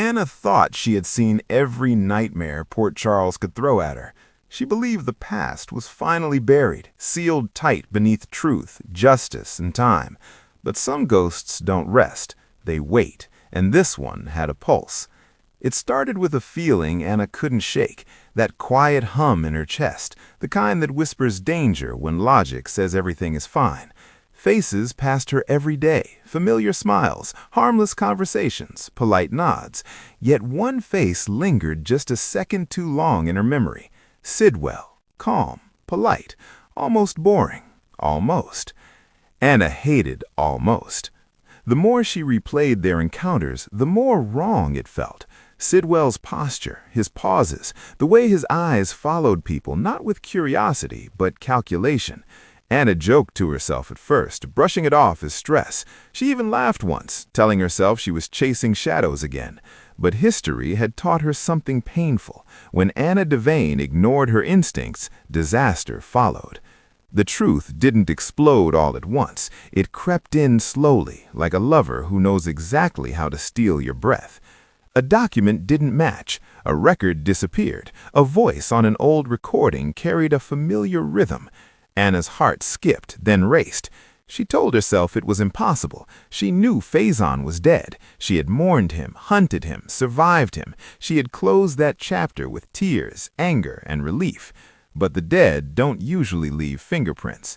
Anna thought she had seen every nightmare Port Charles could throw at her. She believed the past was finally buried, sealed tight beneath truth, justice, and time. But some ghosts don't rest. They wait, and this one had a pulse. It started with a feeling Anna couldn't shake, that quiet hum in her chest, the kind that whispers danger when logic says everything is fine. Faces passed her every day, familiar smiles, harmless conversations, polite nods. Yet one face lingered just a second too long in her memory. Sidwell, calm, polite, almost boring, almost. Anna hated almost. The more she replayed their encounters, the more wrong it felt. Sidwell's posture, his pauses, the way his eyes followed people, not with curiosity, but calculation. Anna joked to herself at first, brushing it off as stress. She even laughed once, telling herself she was chasing shadows again. But history had taught her something painful. When Anna Devane ignored her instincts, disaster followed. The truth didn't explode all at once. It crept in slowly, like a lover who knows exactly how to steal your breath. A document didn't match. A record disappeared. A voice on an old recording carried a familiar rhythm. Anna's heart skipped, then raced. She told herself it was impossible. She knew Faison was dead. She had mourned him, hunted him, survived him. She had closed that chapter with tears, anger, and relief. But the dead don't usually leave fingerprints.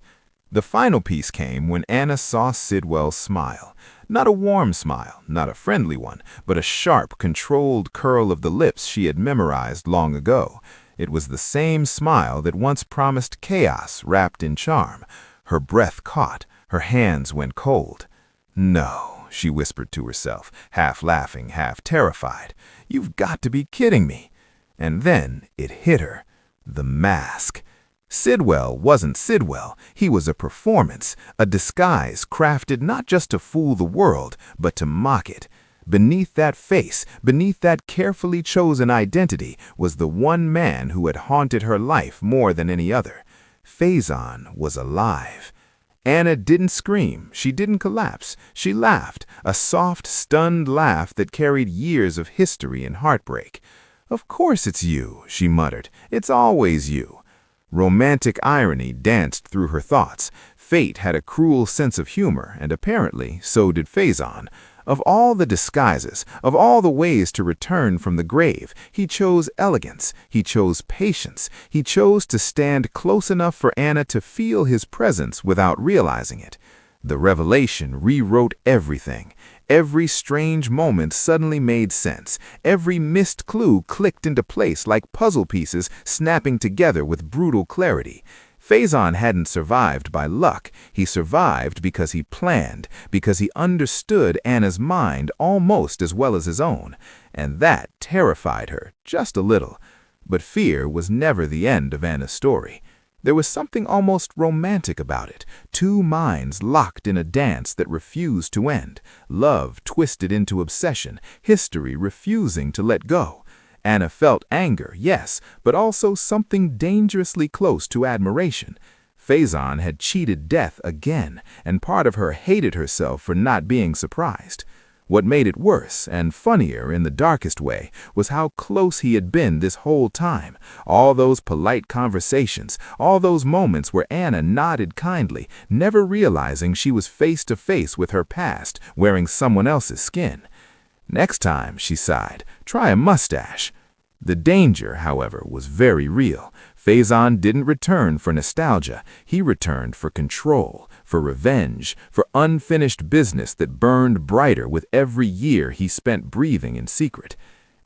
The final piece came when Anna saw Sidwell smile. Not a warm smile, not a friendly one, but a sharp, controlled curl of the lips she had memorized long ago. It was the same smile that once promised chaos wrapped in charm. Her breath caught. Her hands went cold. "No," she whispered to herself, half laughing, half terrified. "You've got to be kidding me." And then it hit her. The mask. Sidwell wasn't Sidwell. He was a performance, a disguise crafted not just to fool the world, but to mock it. Beneath that face, beneath that carefully chosen identity, was the one man who had haunted her life more than any other. Faison was alive. Anna didn't scream. She didn't collapse. She laughed, a soft, stunned laugh that carried years of history and heartbreak. "Of course it's you," she muttered. "It's always you." Romantic irony danced through her thoughts. Fate had a cruel sense of humor, and apparently so did Faison. Of all the disguises, of all the ways to return from the grave, he chose elegance, he chose patience, he chose to stand close enough for Anna to feel his presence without realizing it. The revelation rewrote everything. Every strange moment suddenly made sense. Every missed clue clicked into place like puzzle pieces snapping together with brutal clarity. Faison hadn't survived by luck. He survived because he planned, because he understood Anna's mind almost as well as his own. And that terrified her, just a little. But fear was never the end of Anna's story. There was something almost romantic about it. Two minds locked in a dance that refused to end. Love twisted into obsession, history refusing to let go. Anna felt anger, yes, but also something dangerously close to admiration. Faison had cheated death again, and part of her hated herself for not being surprised. What made it worse, and funnier in the darkest way, was how close he had been this whole time. All those polite conversations, all those moments where Anna nodded kindly, never realizing she was face to face with her past, wearing someone else's skin. "Next time," she sighed, "try a mustache." The danger, however, was very real. Faison didn't return for nostalgia. He returned for control, for revenge, for unfinished business that burned brighter with every year he spent breathing in secret.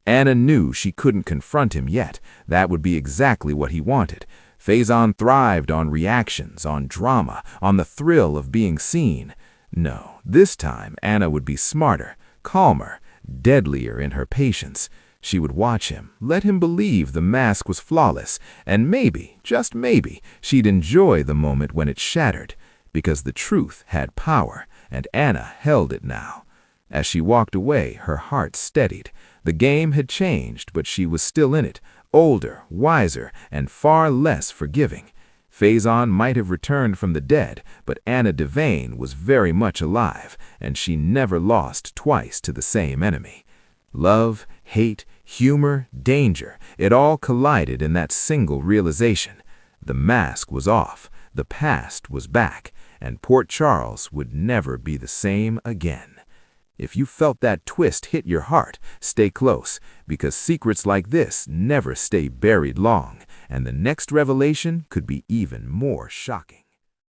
Anna knew she couldn't confront him yet. That would be exactly what he wanted. Faison thrived on reactions, on drama, on the thrill of being seen. No, this time Anna would be smarter, calmer, deadlier in her patience. She would watch him, let him believe the mask was flawless, and maybe, just maybe, she'd enjoy the moment when it shattered, because the truth had power, and Anna held it now. As she walked away, her heart steadied. The game had changed, but she was still in it, older, wiser, and far less forgiving. Faison might have returned from the dead, but Anna Devane was very much alive, and she never lost twice to the same enemy. Love, Hate, humor, danger, it all collided in that single realization. The mask was off, the past was back, and Port Charles would never be the same again. If you felt that twist hit your heart, stay close, because secrets like this never stay buried long, and the next revelation could be even more shocking.